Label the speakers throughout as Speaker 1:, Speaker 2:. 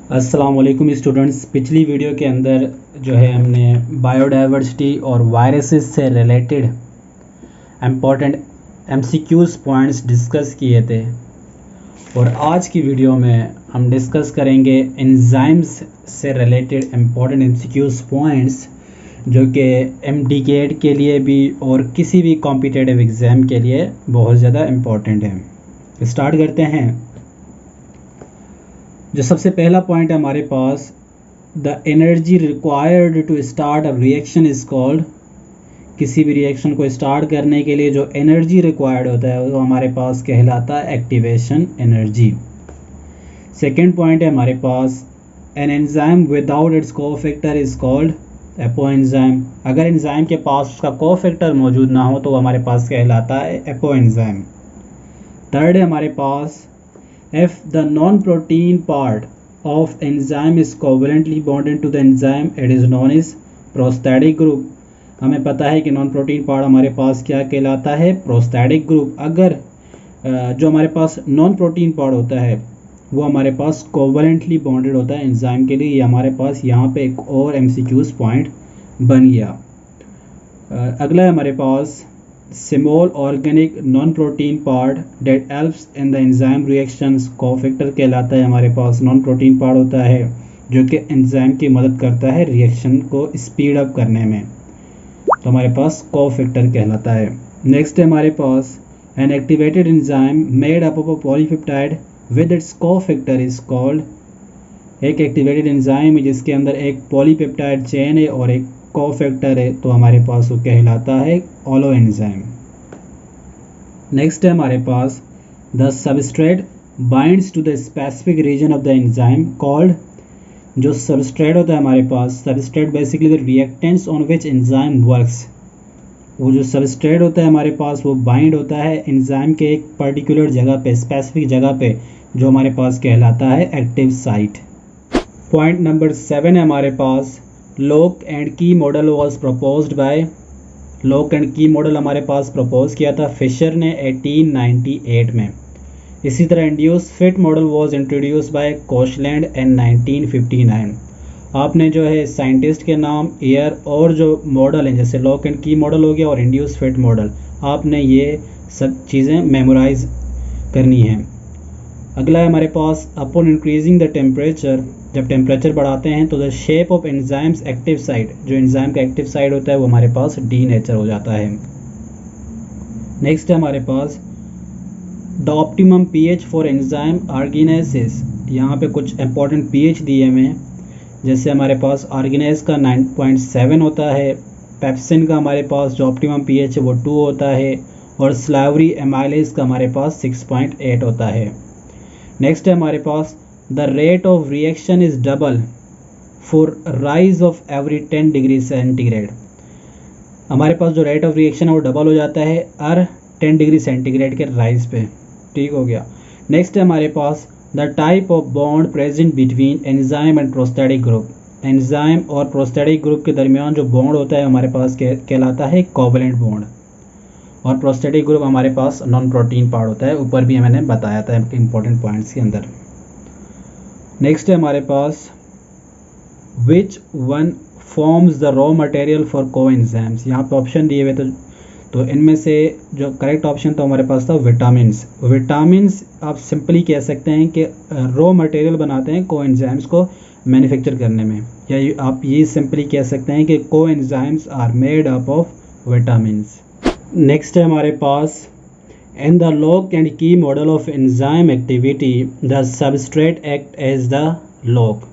Speaker 1: अस्सलाम वालेकुम स्टूडेंट्स। पिछली वीडियो के अंदर जो है हमने बायोडाइवर्सिटी और वायरसेस से related important MCQs points discuss किए थे और आज की वीडियो में हम डिस्कस करेंगे एंजाइम्स से रिलेटेड इम्पॉर्टेंट एमसीक्यूज़ पॉइंट्स जो कि एमडीकेट के लिए भी और किसी भी कॉम्पिटिटिव एग्ज़ाम के लिए बहुत ज़्यादा इम्पॉर्टेंट है। स्टार्ट करते हैं। जो सबसे पहला पॉइंट है हमारे पास, the energy required to start a reaction is called. किसी भी रिएक्शन को स्टार्ट करने के लिए जो एनर्जी रिक्वायर्ड होता है वो हमारे पास कहलाता है एक्टिवेशन एनर्जी। सेकेंड पॉइंट है हमारे पास, an enzyme without its cofactor is called apo enzyme. अगर एंजाइम के पास उसका कोफैक्टर मौजूद ना हो तो वो हमारे पास कहलाता है एपो एंजाइम। थर्ड है हमारे पास, if the non-protein part of enzyme is covalently bonded to the enzyme it is known as prosthetic group। हमें पता है कि नॉन प्रोटीन पार्ट हमारे पास क्या कहलाता है, प्रोस्थेटिक ग्रुप। अगर जो हमारे पास नॉन प्रोटीन पार्ट होता है वो हमारे पास कोवलेंटली बॉन्डेड होता है एंजाइम के लिए। ये हमारे पास यहाँ पे एक और एमसीक्यूज पॉइंट बन गया। अगला है हमारे पास, small organic non-protein part that helps in the enzyme reactions cofactor कहलाता है। हमारे पास नॉन प्रोटीन पार्ट होता है जो कि एंजाइम की मदद करता है रिएक्शन को स्पीड अप करने में, तो हमारे पास कोफैक्टर कहलाता है। नेक्स्ट है हमारे पास, an activated enzyme made up of a polypeptide with its cofactor is called. एक एक्टिवेटेड एंजाइम है जिसके अंदर एक पॉलीपेप्टाइड चेन है और एक कोफैक्टर है, तो हमारे पास वो कहलाता है ऑलो एंजाइम। नेक्स्ट है हमारे पास, the substrate binds to the specific region of the enzyme called. जो सबस्ट्रेट होता है हमारे पास, substrate basically the reactants on which enzyme works. वो जो सबस्ट्रेट होता है हमारे पास वो बाइंड होता है एंजाइम के एक पर्टिकुलर जगह पे, स्पेसिफिक जगह पे, जो हमारे पास कहलाता है एक्टिव साइट। पॉइंट नंबर 7 है हमारे पास, lock and key model was proposed by. Lock and key model हमारे पास प्रपोज किया था फिशर ने 1898 में। इसी तरह induce fit model was introduce by Koshland in 1959। आपने जो है साइंटिस्ट के नाम, ईयर और जो मॉडल हैं जैसे लॉक एंड की मॉडल हो गया और इंड्यूस फिट मॉडल, आपने ये सब चीज़ें मेमोराइज करनी हैं। अगला है हमारे पास, अपॉन इंक्रीजिंग द टेम्परेचर, जब टेम्परेचर बढ़ाते हैं तो the shape of enzymes active site, जो एंजाइम का एक्टिव साइट होता है वो हमारे पास डी नेचर हो जाता है। नेक्स्ट है हमारे पास, the optimum pH for enzyme arginase. यहाँ पे कुछ इंपॉर्टेंट पीएच दिए हुए हैं, जैसे हमारे पास आर्गिनेस का 9.7 होता है, पेप्सिन का हमारे पास जो ऑप्टिमम पीएच है वो 2 होता है और स्लावरी एमाइलेज का हमारे पास 6.8 होता है। नेक्स्ट है हमारे पास, the rate of reaction is double for rise of every 10 degree centigrade. हमारे पास जो रेट ऑफ रिएक्शन है वो डबल हो जाता है हर 10 डिग्री सेंटीग्रेड के राइज पे। ठीक हो गया। नेक्स्ट है हमारे पास, the type of bond present between enzyme and prosthetic group. Enzyme और प्रोस्थेटिक ग्रुप के दरमियान जो बॉन्ड होता है हमारे पास कहलाता है कोवलेंट बॉन्ड, और प्रोस्थेटिक ग्रुप हमारे पास नॉन प्रोटीन पार्ट होता है, ऊपर भी मैंने बताया था इंपॉर्टेंट पॉइंट्स के अंदर। नेक्स्ट है हमारे पास, which one forms the raw material for coenzymes. यहाँ पे ऑप्शन दिए हुए तो इनमें से जो करेक्ट ऑप्शन था हमारे पास था विटामिन्स। विटामिन्स आप सिंपली कह सकते हैं कि रॉ मटेरियल बनाते हैं कोएंजाइम्स को मैन्युफैक्चर करने में, या आप ये सिंपली कह सकते हैं कि coenzymes are made up of vitamins. Next है हमारे पास, in the lock and key model of enzyme activity the substrate act as the lock।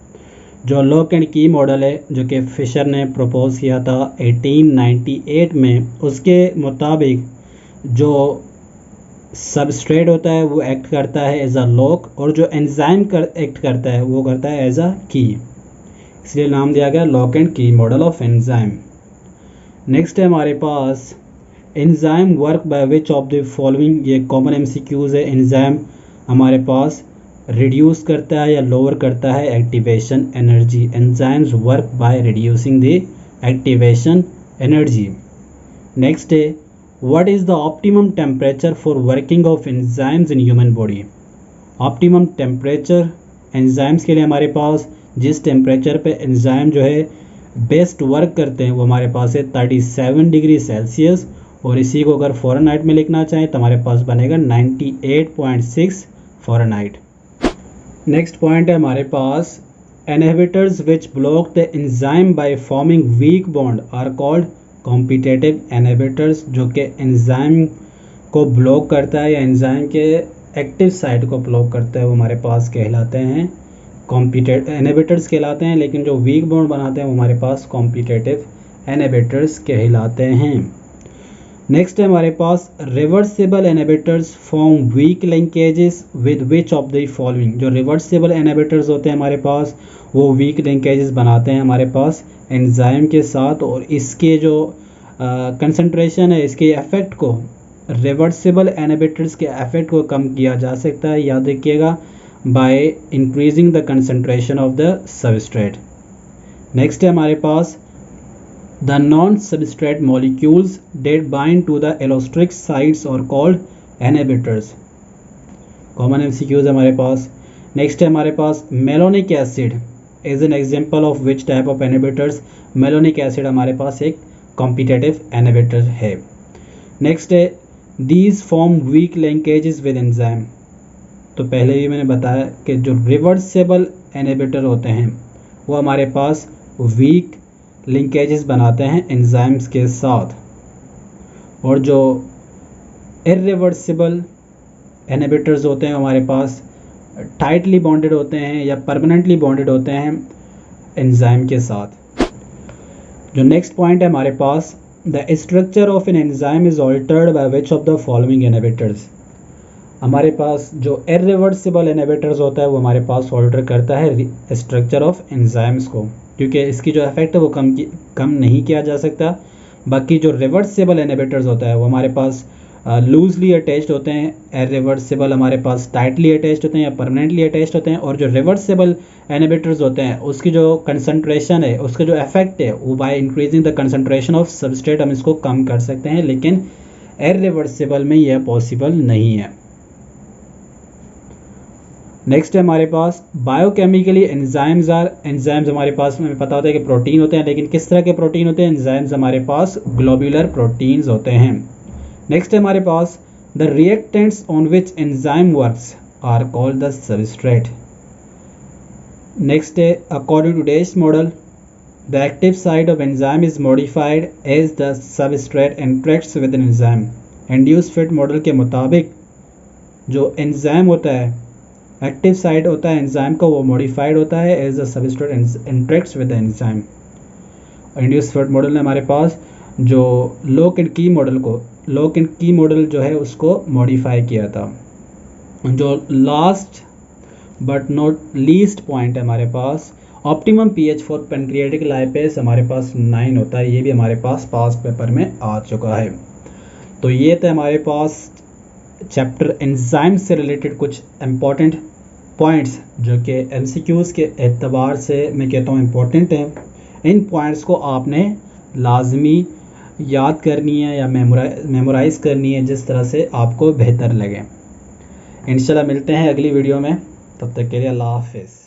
Speaker 1: जो लॉक एंड की मॉडल है जो कि फिशर ने प्रपोज किया था 1898 में, उसके मुताबिक जो सबस्ट्रेट होता है वो एक्ट करता है एज अ लॉक और जो एंजाइम एक्ट करता है वो करता है एज अ की, इसलिए नाम दिया गया lock and key model of enzyme. Next है हमारे पास, enzyme work by which of the following. ये कॉमन एमसीक्यूज है। एंजाइम हमारे पास रिड्यूस करता है या लोअर करता है activation energy. Enzymes work by reducing the activation energy. Next है, what is the optimum temperature for working of enzymes in human body. Optimum temperature enzymes के लिए हमारे पास जिस टेम्परेचर पे एंजाइम जो है बेस्ट वर्क करते हैं वो हमारे पास है 37 डिग्री सेल्सियस, और इसी को अगर फ़ारेनहाइट में लिखना चाहें तो हमारे पास बनेगा 98.6 फ़ारेनहाइट। नेक्स्ट पॉइंट है हमारे पास inhibitors which block the enzyme by forming weak bond are called competitive inhibitors. जो कि एंजाइम को ब्लॉक करता है या एंजाइम के एक्टिव साइट को ब्लॉक करता है वो हमारे पास कहलाते हैं कॉम्पिटिटिव इनहिबिटर्स कहलाते हैं, लेकिन जो वीक बॉन्ड बनाते हैं वो हमारे पास कॉम्पिटिटिव इनहिबिटर्स कहलाते हैं। नेक्स्ट है हमारे पास reversible inhibitors form weak linkages with which of the following. जो रिवर्सिबल इनहिबिटर्स होते हैं हमारे पास वो वीक लिंकेजेस बनाते हैं हमारे पास एंजाइम के साथ, और इसके जो कंसंट्रेशन है, इसके इफेक्ट को, रिवर्सिबल इनहिबिटर्स के इफेक्ट को कम किया जा सकता है, याद रखिएगा, by increasing the concentration of the substrate. Next है हमारे पास the non substrate molecules that bind to the allosteric sites are called inhibitors. Common MCQs हमारे पास। नेक्स्ट है हमारे पास malonic acid is an example of which type of inhibitors. Malonic acid हमारे पास एक कॉम्पिटिटिव इनहिबिटर है। नेक्स्ट है these form weak linkages with enzyme. तो पहले भी मैंने बताया कि जो रिवर्सिबल इनहिबिटर होते हैं वो हमारे पास वीक लिंकेजेस बनाते हैं एंजाइम्स के साथ, और जो इरिवर्सिबल इनहिबिटर्स होते हैं हमारे पास टाइटली बॉन्डेड होते हैं या परमानेंटली बॉन्डेड होते हैं एंजाइम के साथ। जो नेक्स्ट पॉइंट है हमारे पास the structure of an enzyme is altered by which of the following inhibitors. हमारे पास जो इरिवर्सिबल इनहिबिटर्स होता है वो हमारे पास ऑल्टर करता है स्ट्रक्चर ऑफ एंजाइम्स को, क्योंकि इसकी जो इफेक्ट है वो कम नहीं किया जा सकता। बाकी जो रिवर्सिबल इनहिबिटर्स होता है वो हमारे पास लूजली अटैच्ड होते हैं, इरिवर्सिबल हमारे पास टाइटली अटैच्ड होते हैं या परमानेंटली अटैच्ड होते हैं, और जो रिवर्सिबल इनहिबिटर्स होते हैं उसकी जो कंसंट्रेशन है, उसका जो इफेक्ट है वो bye increasing the concentration of substrate हम इसको कम कर सकते हैं, लेकिन इरिवर्सिबल में यह पॉसिबल नहीं है। नेक्स्ट है हमारे पास बायोकेमिकली एंजाइम्स हमारे पास हमें पता होता है कि प्रोटीन होते हैं, लेकिन किस तरह के प्रोटीन होते हैं? एंजाइम्स हमारे पास ग्लोब्यूलर प्रोटीन्स होते हैं। नेक्स्ट है हमारे पास the reactants on which enzyme works are called the substrate. Next है according to dash model the active site of enzyme is modified as the substrate interacts with an enzyme. Induce fit model के मुताबिक जो enzyme होता है, active site होता है enzyme का, वो मॉडिफाइड होता है as the substrate interacts with the enzyme. Induce fit model ने हमारे पास जो लॉक एंड की मॉडल जो है उसको मॉडिफाई किया था। जो last but not least point है हमारे पास optimum pH for pancreatic lipase हमारे पास 9 होता है। ये भी हमारे पास पास पेपर में आ चुका है। तो ये थे हमारे पास चैप्टर एंजाइम से रिलेटेड कुछ इम्पॉर्टेंट पॉइंट्स जो कि एमसीक्यूज़ के एतबार से मैं कहता हूँ इम्पॉर्टेंट हैं। इन पॉइंट्स को आपने लाजमी याद करनी है या मेमोराइज़ करनी है जिस तरह से आपको बेहतर लगे। इंशाल्लाह मिलते हैं अगली वीडियो में, तब तक के लिए अल्लाह हाफिज़।